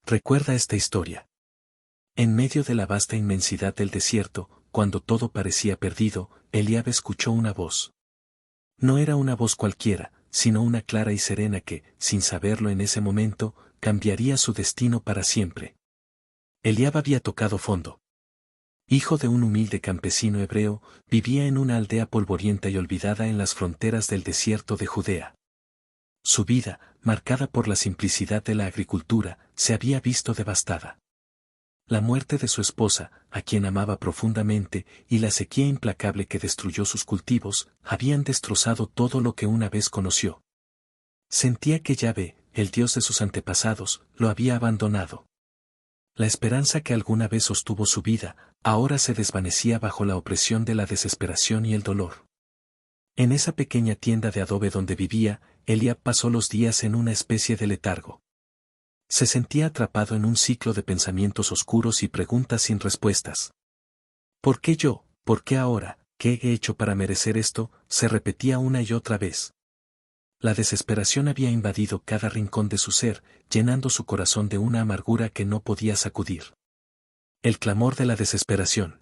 Recuerda esta historia. En medio de la vasta inmensidad del desierto, cuando todo parecía perdido, Eliab escuchó una voz. No era una voz cualquiera, sino una clara y serena que, sin saberlo en ese momento, cambiaría su destino para siempre. Eliab había tocado fondo. Hijo de un humilde campesino hebreo, vivía en una aldea polvorienta y olvidada en las fronteras del desierto de Judea. Su vida, marcada por la simplicidad de la agricultura, se había visto devastada. La muerte de su esposa, a quien amaba profundamente, y la sequía implacable que destruyó sus cultivos, habían destrozado todo lo que una vez conoció. Sentía que Yahvé, el Dios de sus antepasados, lo había abandonado. La esperanza que alguna vez sostuvo su vida, ahora se desvanecía bajo la opresión de la desesperación y el dolor. En esa pequeña tienda de adobe donde vivía, Eliab pasó los días en una especie de letargo. Se sentía atrapado en un ciclo de pensamientos oscuros y preguntas sin respuestas. ¿Por qué yo? ¿Por qué ahora? ¿Qué he hecho para merecer esto? Se repetía una y otra vez. La desesperación había invadido cada rincón de su ser, llenando su corazón de una amargura que no podía sacudir. El clamor de la desesperación.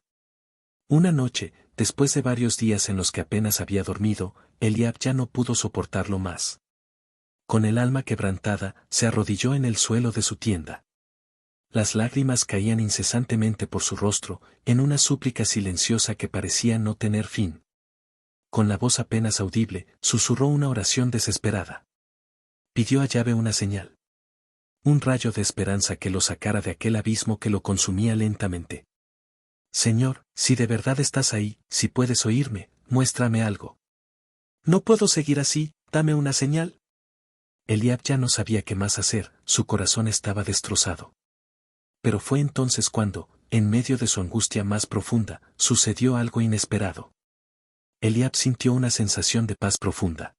Una noche, después de varios días en los que apenas había dormido, Eliab ya no pudo soportarlo más. Con el alma quebrantada, se arrodilló en el suelo de su tienda. Las lágrimas caían incesantemente por su rostro, en una súplica silenciosa que parecía no tener fin. Con la voz apenas audible, susurró una oración desesperada. Pidió a Yahvé una señal. Un rayo de esperanza que lo sacara de aquel abismo que lo consumía lentamente. Señor, si de verdad estás ahí, si puedes oírme, muéstrame algo. No puedo seguir así, dame una señal. Eliab ya no sabía qué más hacer, su corazón estaba destrozado. Pero fue entonces cuando, en medio de su angustia más profunda, sucedió algo inesperado. Eliab sintió una sensación de paz profunda.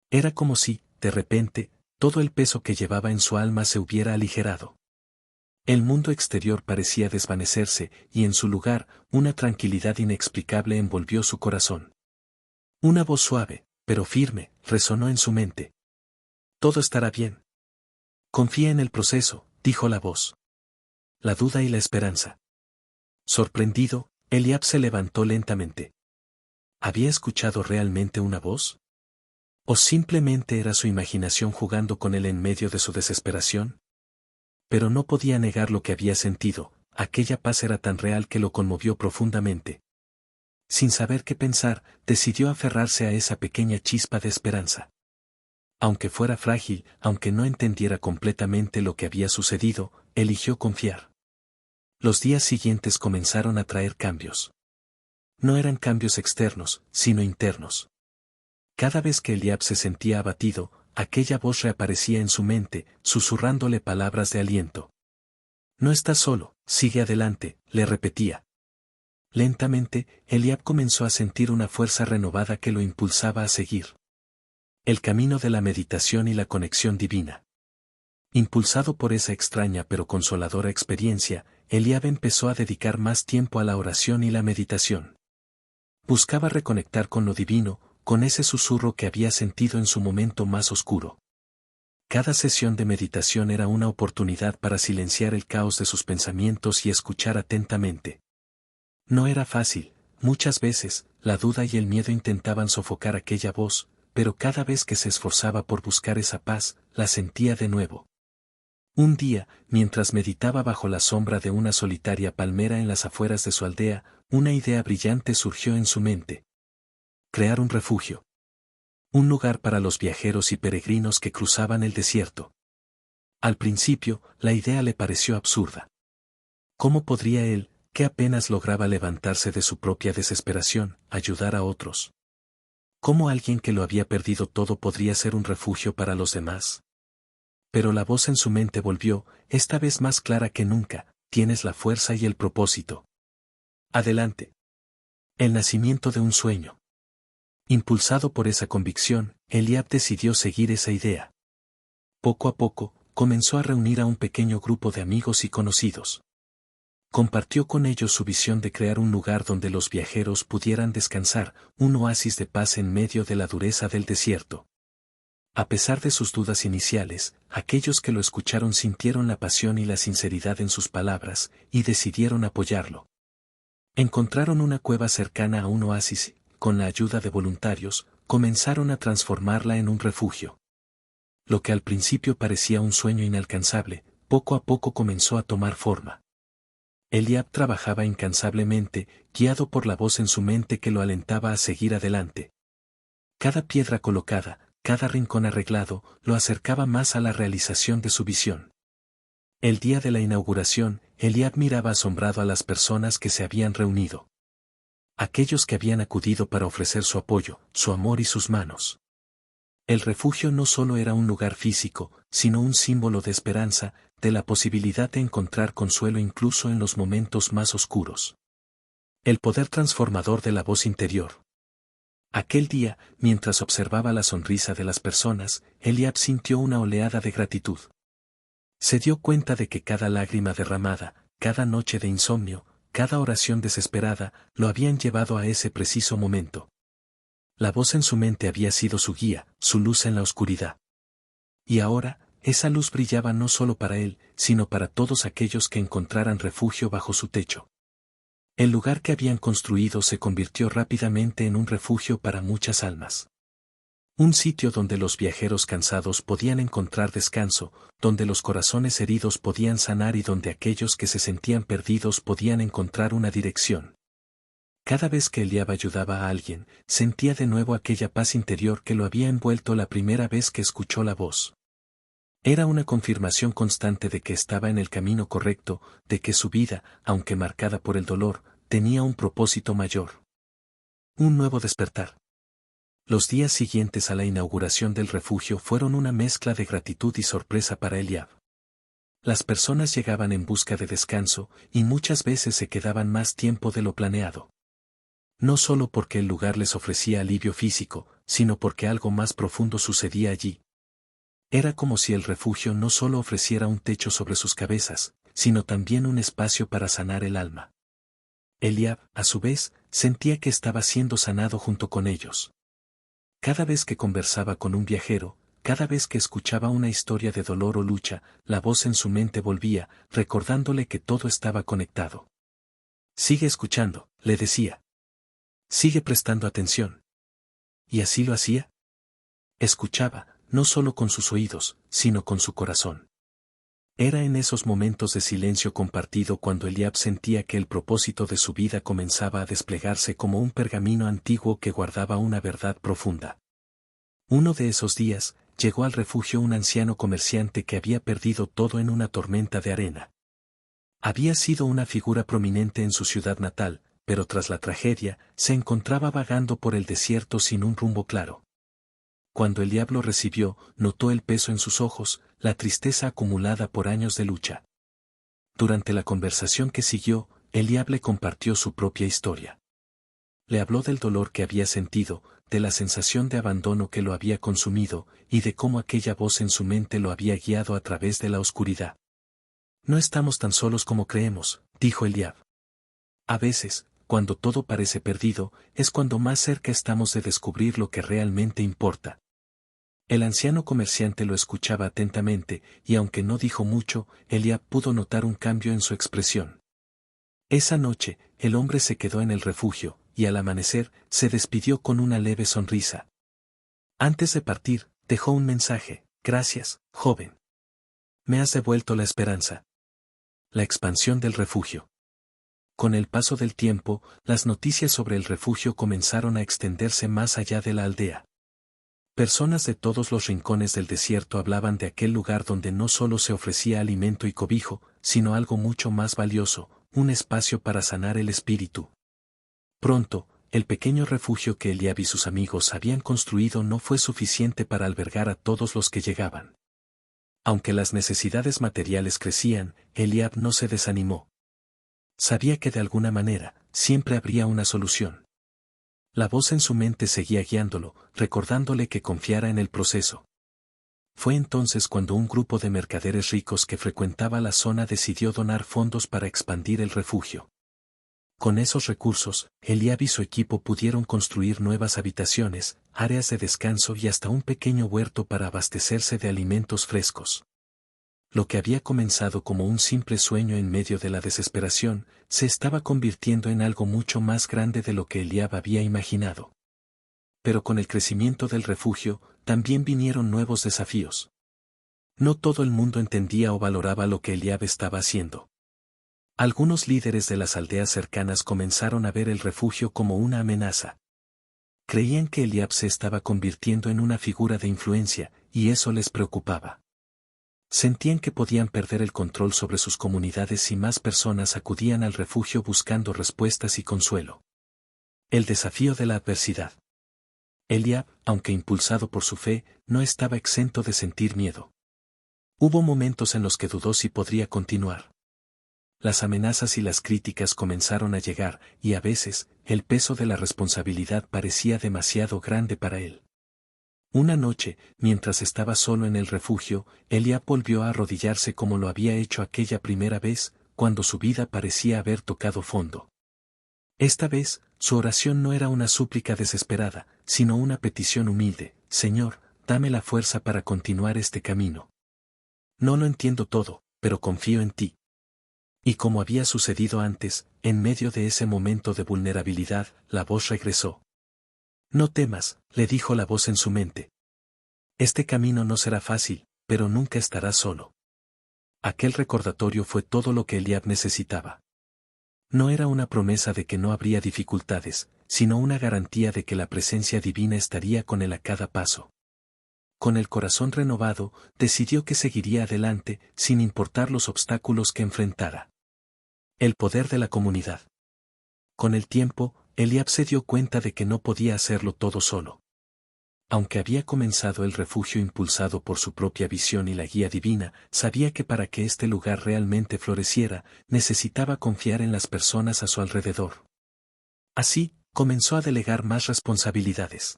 Era como si, de repente, todo el peso que llevaba en su alma se hubiera aligerado. El mundo exterior parecía desvanecerse, y en su lugar, una tranquilidad inexplicable envolvió su corazón. Una voz suave, pero firme, resonó en su mente. Todo estará bien. Confía en el proceso, dijo la voz. La duda y la esperanza. Sorprendido, Eliab se levantó lentamente. ¿Había escuchado realmente una voz? ¿O simplemente era su imaginación jugando con él en medio de su desesperación? Pero no podía negar lo que había sentido, aquella paz era tan real que lo conmovió profundamente. Sin saber qué pensar, decidió aferrarse a esa pequeña chispa de esperanza. Aunque fuera frágil, aunque no entendiera completamente lo que había sucedido, eligió confiar. Los días siguientes comenzaron a traer cambios. No eran cambios externos, sino internos. Cada vez que Eliab se sentía abatido, aquella voz reaparecía en su mente, susurrándole palabras de aliento. No estás solo, sigue adelante, le repetía. Lentamente, Eliab comenzó a sentir una fuerza renovada que lo impulsaba a seguir. El camino de la meditación y la conexión divina. Impulsado por esa extraña pero consoladora experiencia, Eliab empezó a dedicar más tiempo a la oración y la meditación. Buscaba reconectar con lo divino, con ese susurro que había sentido en su momento más oscuro. Cada sesión de meditación era una oportunidad para silenciar el caos de sus pensamientos y escuchar atentamente. No era fácil, muchas veces, la duda y el miedo intentaban sofocar aquella voz, pero cada vez que se esforzaba por buscar esa paz, la sentía de nuevo. Un día, mientras meditaba bajo la sombra de una solitaria palmera en las afueras de su aldea, una idea brillante surgió en su mente. Crear un refugio. Un lugar para los viajeros y peregrinos que cruzaban el desierto. Al principio, la idea le pareció absurda. ¿Cómo podría él, que apenas lograba levantarse de su propia desesperación, ayudar a otros? ¿Cómo alguien que lo había perdido todo podría ser un refugio para los demás? Pero la voz en su mente volvió, esta vez más clara que nunca: tienes la fuerza y el propósito. Adelante. El nacimiento de un sueño. Impulsado por esa convicción, Eliab decidió seguir esa idea. Poco a poco, comenzó a reunir a un pequeño grupo de amigos y conocidos. Compartió con ellos su visión de crear un lugar donde los viajeros pudieran descansar, un oasis de paz en medio de la dureza del desierto. A pesar de sus dudas iniciales, aquellos que lo escucharon sintieron la pasión y la sinceridad en sus palabras, y decidieron apoyarlo. Encontraron una cueva cercana a un oasis, con la ayuda de voluntarios, comenzaron a transformarla en un refugio. Lo que al principio parecía un sueño inalcanzable, poco a poco comenzó a tomar forma. Eliab trabajaba incansablemente, guiado por la voz en su mente que lo alentaba a seguir adelante. Cada piedra colocada, cada rincón arreglado, lo acercaba más a la realización de su visión. El día de la inauguración, Eliab miraba asombrado a las personas que se habían reunido. Aquellos que habían acudido para ofrecer su apoyo, su amor y sus manos. El refugio no solo era un lugar físico, sino un símbolo de esperanza, de la posibilidad de encontrar consuelo incluso en los momentos más oscuros. El poder transformador de la voz interior. Aquel día, mientras observaba la sonrisa de las personas, Eliab sintió una oleada de gratitud. Se dio cuenta de que cada lágrima derramada, cada noche de insomnio, cada oración desesperada, lo habían llevado a ese preciso momento. La voz en su mente había sido su guía, su luz en la oscuridad. Y ahora, esa luz brillaba no solo para él, sino para todos aquellos que encontraran refugio bajo su techo. El lugar que habían construido se convirtió rápidamente en un refugio para muchas almas. Un sitio donde los viajeros cansados podían encontrar descanso, donde los corazones heridos podían sanar y donde aquellos que se sentían perdidos podían encontrar una dirección. Cada vez que Eliab ayudaba a alguien, sentía de nuevo aquella paz interior que lo había envuelto la primera vez que escuchó la voz. Era una confirmación constante de que estaba en el camino correcto, de que su vida, aunque marcada por el dolor, tenía un propósito mayor. Un nuevo despertar. Los días siguientes a la inauguración del refugio fueron una mezcla de gratitud y sorpresa para Eliab. Las personas llegaban en busca de descanso, y muchas veces se quedaban más tiempo de lo planeado. No solo porque el lugar les ofrecía alivio físico, sino porque algo más profundo sucedía allí. Era como si el refugio no solo ofreciera un techo sobre sus cabezas, sino también un espacio para sanar el alma. Eliab, a su vez, sentía que estaba siendo sanado junto con ellos. Cada vez que conversaba con un viajero, cada vez que escuchaba una historia de dolor o lucha, la voz en su mente volvía, recordándole que todo estaba conectado. Sigue escuchando, le decía. Sigue prestando atención. ¿Y así lo hacía? Escuchaba, no solo con sus oídos, sino con su corazón. Era en esos momentos de silencio compartido cuando Eliab sentía que el propósito de su vida comenzaba a desplegarse como un pergamino antiguo que guardaba una verdad profunda. Uno de esos días, llegó al refugio un anciano comerciante que había perdido todo en una tormenta de arena. Había sido una figura prominente en su ciudad natal, pero tras la tragedia, se encontraba vagando por el desierto sin un rumbo claro. Cuando Eliab lo recibió, notó el peso en sus ojos, la tristeza acumulada por años de lucha. Durante la conversación que siguió, Eliab le compartió su propia historia. Le habló del dolor que había sentido, de la sensación de abandono que lo había consumido, y de cómo aquella voz en su mente lo había guiado a través de la oscuridad. No estamos tan solos como creemos, dijo Eliab. A veces, cuando todo parece perdido, es cuando más cerca estamos de descubrir lo que realmente importa. El anciano comerciante lo escuchaba atentamente, y aunque no dijo mucho, Eliab pudo notar un cambio en su expresión. Esa noche, el hombre se quedó en el refugio, y al amanecer, se despidió con una leve sonrisa. Antes de partir, dejó un mensaje: gracias, joven. Me has devuelto la esperanza. La expansión del refugio. Con el paso del tiempo, las noticias sobre el refugio comenzaron a extenderse más allá de la aldea. Personas de todos los rincones del desierto hablaban de aquel lugar donde no solo se ofrecía alimento y cobijo, sino algo mucho más valioso, un espacio para sanar el espíritu. Pronto, el pequeño refugio que Eliab y sus amigos habían construido no fue suficiente para albergar a todos los que llegaban. Aunque las necesidades materiales crecían, Eliab no se desanimó. Sabía que de alguna manera, siempre habría una solución. La voz en su mente seguía guiándolo, recordándole que confiara en el proceso. Fue entonces cuando un grupo de mercaderes ricos que frecuentaba la zona decidió donar fondos para expandir el refugio. Con esos recursos, Eliab y su equipo pudieron construir nuevas habitaciones, áreas de descanso y hasta un pequeño huerto para abastecerse de alimentos frescos. Lo que había comenzado como un simple sueño en medio de la desesperación, se estaba convirtiendo en algo mucho más grande de lo que Eliab había imaginado. Pero con el crecimiento del refugio, también vinieron nuevos desafíos. No todo el mundo entendía o valoraba lo que Eliab estaba haciendo. Algunos líderes de las aldeas cercanas comenzaron a ver el refugio como una amenaza. Creían que Eliab se estaba convirtiendo en una figura de influencia, y eso les preocupaba. Sentían que podían perder el control sobre sus comunidades si más personas acudían al refugio buscando respuestas y consuelo. El desafío de la adversidad. Eliab, aunque impulsado por su fe, no estaba exento de sentir miedo. Hubo momentos en los que dudó si podría continuar. Las amenazas y las críticas comenzaron a llegar, y a veces, el peso de la responsabilidad parecía demasiado grande para él. Una noche, mientras estaba solo en el refugio, Eliab volvió a arrodillarse como lo había hecho aquella primera vez, cuando su vida parecía haber tocado fondo. Esta vez, su oración no era una súplica desesperada, sino una petición humilde: Señor, dame la fuerza para continuar este camino. No lo entiendo todo, pero confío en ti. Y como había sucedido antes, en medio de ese momento de vulnerabilidad, la voz regresó. No temas, le dijo la voz en su mente. Este camino no será fácil, pero nunca estarás solo. Aquel recordatorio fue todo lo que Eliab necesitaba. No era una promesa de que no habría dificultades, sino una garantía de que la presencia divina estaría con él a cada paso. Con el corazón renovado, decidió que seguiría adelante, sin importar los obstáculos que enfrentara. El poder de la comunidad. Con el tiempo, Eliab se dio cuenta de que no podía hacerlo todo solo. Aunque había comenzado el refugio impulsado por su propia visión y la guía divina, sabía que para que este lugar realmente floreciera, necesitaba confiar en las personas a su alrededor. Así, comenzó a delegar más responsabilidades.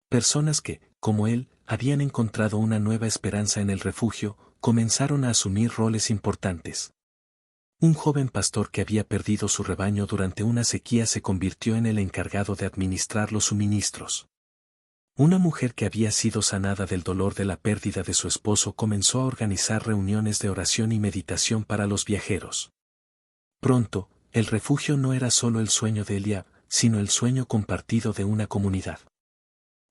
Personas que, como él, habían encontrado una nueva esperanza en el refugio, comenzaron a asumir roles importantes. Un joven pastor que había perdido su rebaño durante una sequía se convirtió en el encargado de administrar los suministros. Una mujer que había sido sanada del dolor de la pérdida de su esposo comenzó a organizar reuniones de oración y meditación para los viajeros. Pronto, el refugio no era solo el sueño de Eliab, sino el sueño compartido de una comunidad.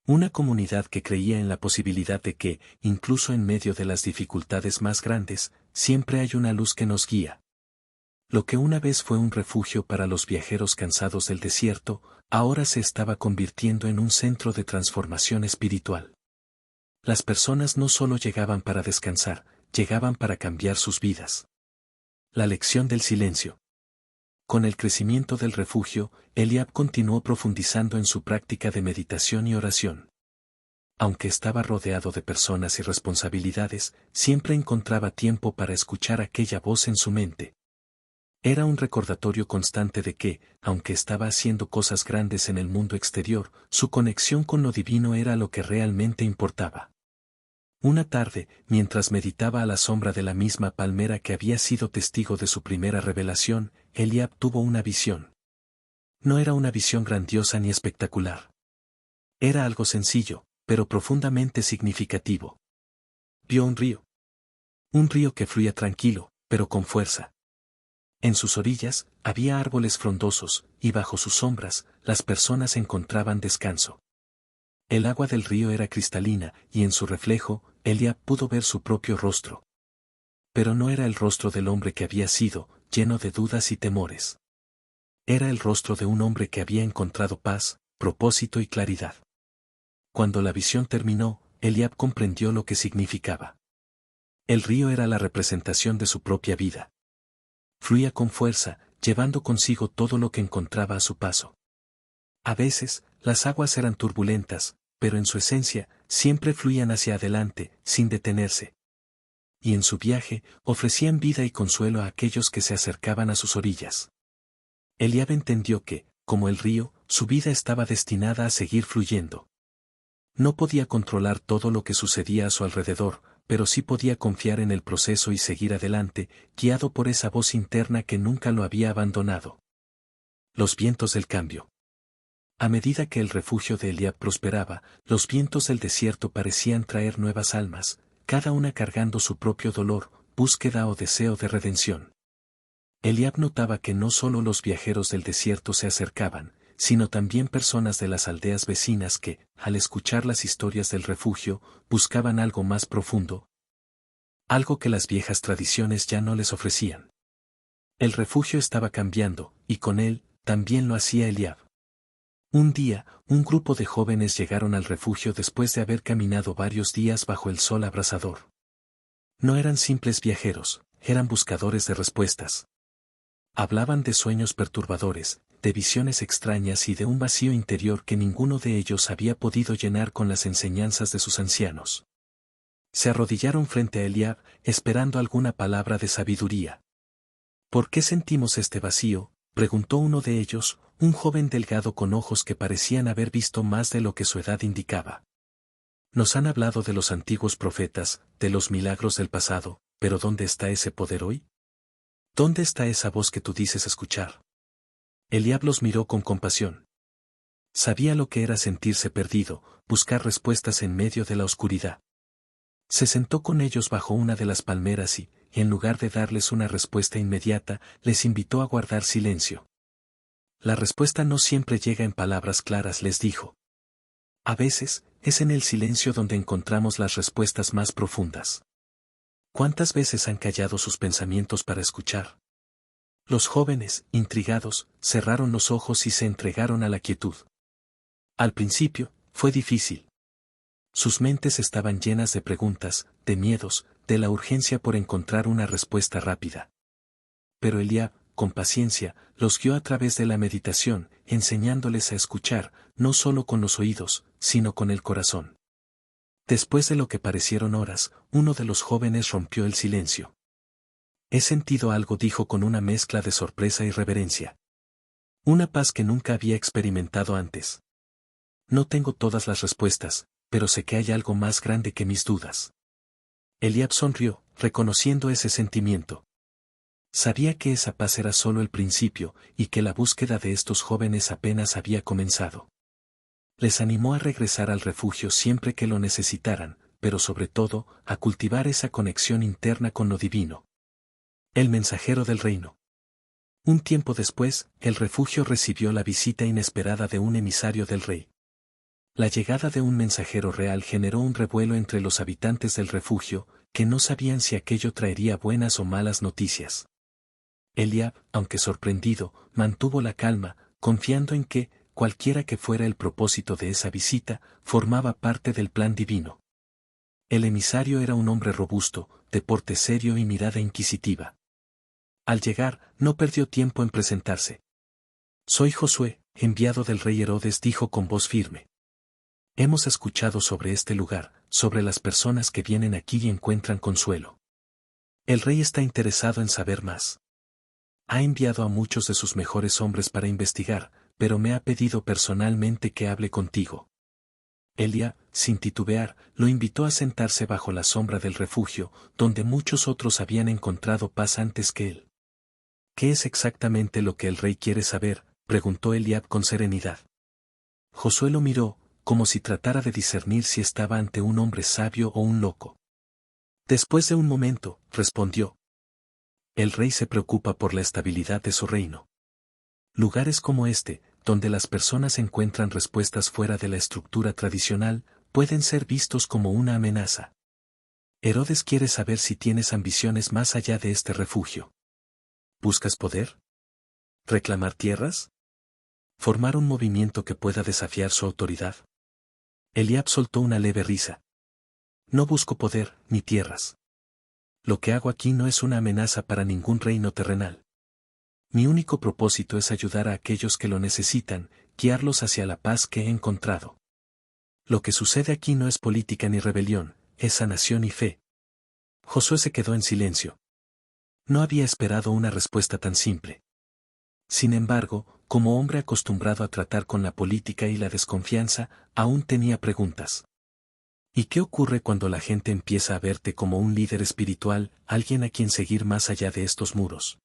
Una comunidad que creía en la posibilidad de que, incluso en medio de las dificultades más grandes, siempre hay una luz que nos guía. Lo que una vez fue un refugio para los viajeros cansados del desierto, ahora se estaba convirtiendo en un centro de transformación espiritual. Las personas no solo llegaban para descansar, llegaban para cambiar sus vidas. La lección del silencio. Con el crecimiento del refugio, Eliab continuó profundizando en su práctica de meditación y oración. Aunque estaba rodeado de personas y responsabilidades, siempre encontraba tiempo para escuchar aquella voz en su mente. Era un recordatorio constante de que, aunque estaba haciendo cosas grandes en el mundo exterior, su conexión con lo divino era lo que realmente importaba. Una tarde, mientras meditaba a la sombra de la misma palmera que había sido testigo de su primera revelación, Eliab tuvo una visión. No era una visión grandiosa ni espectacular. Era algo sencillo, pero profundamente significativo. Vio un río. Un río que fluía tranquilo, pero con fuerza. En sus orillas, había árboles frondosos, y bajo sus sombras, las personas encontraban descanso. El agua del río era cristalina, y en su reflejo, Eliab pudo ver su propio rostro. Pero no era el rostro del hombre que había sido, lleno de dudas y temores. Era el rostro de un hombre que había encontrado paz, propósito y claridad. Cuando la visión terminó, Eliab comprendió lo que significaba. El río era la representación de su propia vida. Fluía con fuerza, llevando consigo todo lo que encontraba a su paso. A veces, las aguas eran turbulentas, pero en su esencia, siempre fluían hacia adelante, sin detenerse. Y en su viaje, ofrecían vida y consuelo a aquellos que se acercaban a sus orillas. Eliab entendió que, como el río, su vida estaba destinada a seguir fluyendo. No podía controlar todo lo que sucedía a su alrededor, pero sí podía confiar en el proceso y seguir adelante, guiado por esa voz interna que nunca lo había abandonado. Los vientos del cambio. A medida que el refugio de Eliab prosperaba, los vientos del desierto parecían traer nuevas almas, cada una cargando su propio dolor, búsqueda o deseo de redención. Eliab notaba que no solo los viajeros del desierto se acercaban, sino también personas de las aldeas vecinas que, al escuchar las historias del refugio, buscaban algo más profundo, algo que las viejas tradiciones ya no les ofrecían. El refugio estaba cambiando, y con él, también lo hacía Eliab. Un día, un grupo de jóvenes llegaron al refugio después de haber caminado varios días bajo el sol abrasador. No eran simples viajeros, eran buscadores de respuestas. Hablaban de sueños perturbadores, de visiones extrañas y de un vacío interior que ninguno de ellos había podido llenar con las enseñanzas de sus ancianos. Se arrodillaron frente a Eliab, esperando alguna palabra de sabiduría. ¿Por qué sentimos este vacío?, preguntó uno de ellos, un joven delgado con ojos que parecían haber visto más de lo que su edad indicaba. Nos han hablado de los antiguos profetas, de los milagros del pasado, pero ¿dónde está ese poder hoy? ¿Dónde está esa voz que tú dices escuchar? Eliab los miró con compasión. Sabía lo que era sentirse perdido, buscar respuestas en medio de la oscuridad. Se sentó con ellos bajo una de las palmeras y, en lugar de darles una respuesta inmediata, les invitó a guardar silencio. La respuesta no siempre llega en palabras claras, les dijo. A veces, es en el silencio donde encontramos las respuestas más profundas. ¿Cuántas veces han callado sus pensamientos para escuchar? Los jóvenes, intrigados, cerraron los ojos y se entregaron a la quietud. Al principio, fue difícil. Sus mentes estaban llenas de preguntas, de miedos, de la urgencia por encontrar una respuesta rápida. Pero Eliab, con paciencia, los guió a través de la meditación, enseñándoles a escuchar, no solo con los oídos, sino con el corazón. Después de lo que parecieron horas, uno de los jóvenes rompió el silencio. He sentido algo, dijo con una mezcla de sorpresa y reverencia. Una paz que nunca había experimentado antes. No tengo todas las respuestas, pero sé que hay algo más grande que mis dudas. Eliab sonrió, reconociendo ese sentimiento. Sabía que esa paz era solo el principio, y que la búsqueda de estos jóvenes apenas había comenzado. Les animó a regresar al refugio siempre que lo necesitaran, pero sobre todo, a cultivar esa conexión interna con lo divino. El mensajero del reino. Un tiempo después, el refugio recibió la visita inesperada de un emisario del rey. La llegada de un mensajero real generó un revuelo entre los habitantes del refugio, que no sabían si aquello traería buenas o malas noticias. Eliab, aunque sorprendido, mantuvo la calma, confiando en que, cualquiera que fuera el propósito de esa visita, formaba parte del plan divino. El emisario era un hombre robusto, de porte serio y mirada inquisitiva. Al llegar, no perdió tiempo en presentarse. Soy Josué, enviado del rey Herodes, dijo con voz firme. Hemos escuchado sobre este lugar, sobre las personas que vienen aquí y encuentran consuelo. El rey está interesado en saber más. Ha enviado a muchos de sus mejores hombres para investigar, pero me ha pedido personalmente que hable contigo. Eliab, sin titubear, lo invitó a sentarse bajo la sombra del refugio, donde muchos otros habían encontrado paz antes que él. ¿Qué es exactamente lo que el rey quiere saber?, preguntó Eliab con serenidad. Josué lo miró, como si tratara de discernir si estaba ante un hombre sabio o un loco. Después de un momento, respondió. El rey se preocupa por la estabilidad de su reino. Lugares como este, donde las personas encuentran respuestas fuera de la estructura tradicional, pueden ser vistos como una amenaza. Herodes quiere saber si tienes ambiciones más allá de este refugio. ¿Buscas poder? ¿Reclamar tierras? ¿Formar un movimiento que pueda desafiar su autoridad? Eliab soltó una leve risa. No busco poder, ni tierras. Lo que hago aquí no es una amenaza para ningún reino terrenal. Mi único propósito es ayudar a aquellos que lo necesitan, guiarlos hacia la paz que he encontrado. Lo que sucede aquí no es política ni rebelión, es sanación y fe. Josué se quedó en silencio. No había esperado una respuesta tan simple. Sin embargo, como hombre acostumbrado a tratar con la política y la desconfianza, aún tenía preguntas. ¿Y qué ocurre cuando la gente empieza a verte como un líder espiritual, alguien a quien seguir más allá de estos muros?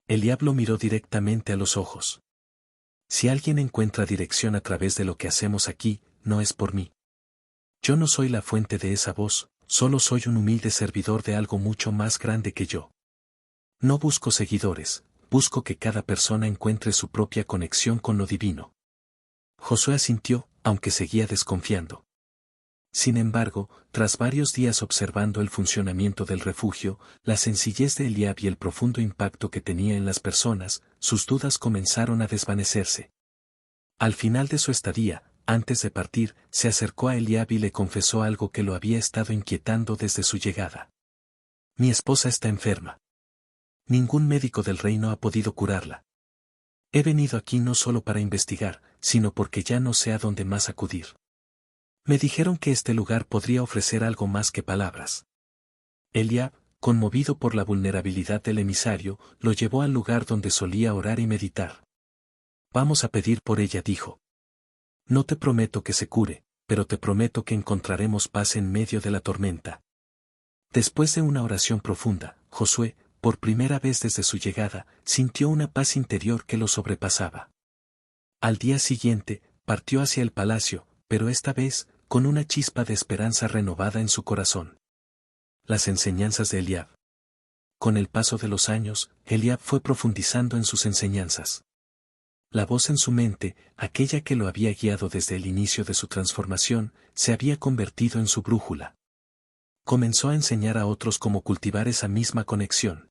Eliab lo miró directamente a los ojos. Si alguien encuentra dirección a través de lo que hacemos aquí, no es por mí. Yo no soy la fuente de esa voz, solo soy un humilde servidor de algo mucho más grande que yo. No busco seguidores, busco que cada persona encuentre su propia conexión con lo divino. Josué asintió, aunque seguía desconfiando. Sin embargo, tras varios días observando el funcionamiento del refugio, la sencillez de Eliab y el profundo impacto que tenía en las personas, sus dudas comenzaron a desvanecerse. Al final de su estadía, antes de partir, se acercó a Eliab y le confesó algo que lo había estado inquietando desde su llegada. Mi esposa está enferma. Ningún médico del reino ha podido curarla. He venido aquí no solo para investigar, sino porque ya no sé a dónde más acudir. Me dijeron que este lugar podría ofrecer algo más que palabras. Eliab, conmovido por la vulnerabilidad del emisario, lo llevó al lugar donde solía orar y meditar. Vamos a pedir por ella, dijo. No te prometo que se cure, pero te prometo que encontraremos paz en medio de la tormenta. Después de una oración profunda, Josué, por primera vez desde su llegada, sintió una paz interior que lo sobrepasaba. Al día siguiente, partió hacia el palacio, pero esta vez, con una chispa de esperanza renovada en su corazón. Las enseñanzas de Eliab. Con el paso de los años, Eliab fue profundizando en sus enseñanzas. La voz en su mente, aquella que lo había guiado desde el inicio de su transformación, se había convertido en su brújula. Comenzó a enseñar a otros cómo cultivar esa misma conexión.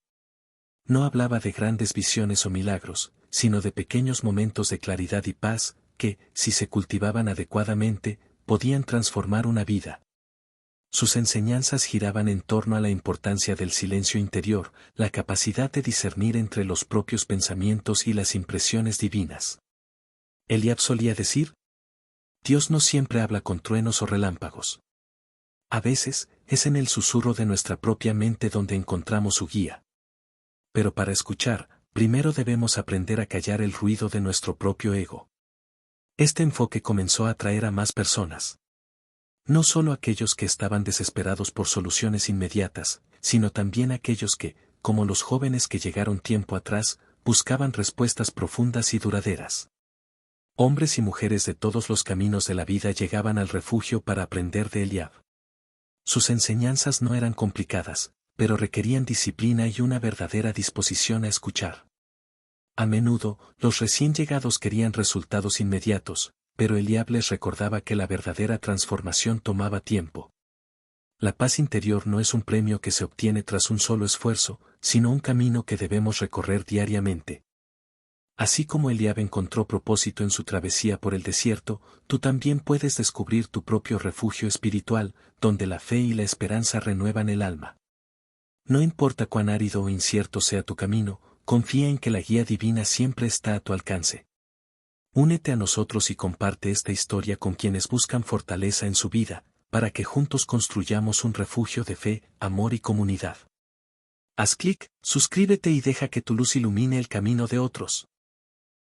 No hablaba de grandes visiones o milagros, sino de pequeños momentos de claridad y paz, que, si se cultivaban adecuadamente, podían transformar una vida. Sus enseñanzas giraban en torno a la importancia del silencio interior, la capacidad de discernir entre los propios pensamientos y las impresiones divinas. Eliab solía decir: Dios no siempre habla con truenos o relámpagos. A veces, es en el susurro de nuestra propia mente donde encontramos su guía. Pero para escuchar, primero debemos aprender a callar el ruido de nuestro propio ego. Este enfoque comenzó a atraer a más personas. No solo aquellos que estaban desesperados por soluciones inmediatas, sino también aquellos que, como los jóvenes que llegaron tiempo atrás, buscaban respuestas profundas y duraderas. Hombres y mujeres de todos los caminos de la vida llegaban al refugio para aprender de Eliab. Sus enseñanzas no eran complicadas, pero requerían disciplina y una verdadera disposición a escuchar. A menudo, los recién llegados querían resultados inmediatos, pero Eliab les recordaba que la verdadera transformación tomaba tiempo. La paz interior no es un premio que se obtiene tras un solo esfuerzo, sino un camino que debemos recorrer diariamente. Así como Eliab encontró propósito en su travesía por el desierto, tú también puedes descubrir tu propio refugio espiritual, donde la fe y la esperanza renuevan el alma. No importa cuán árido o incierto sea tu camino, confía en que la guía divina siempre está a tu alcance. Únete a nosotros y comparte esta historia con quienes buscan fortaleza en su vida, para que juntos construyamos un refugio de fe, amor y comunidad. Haz clic, suscríbete y deja que tu luz ilumine el camino de otros.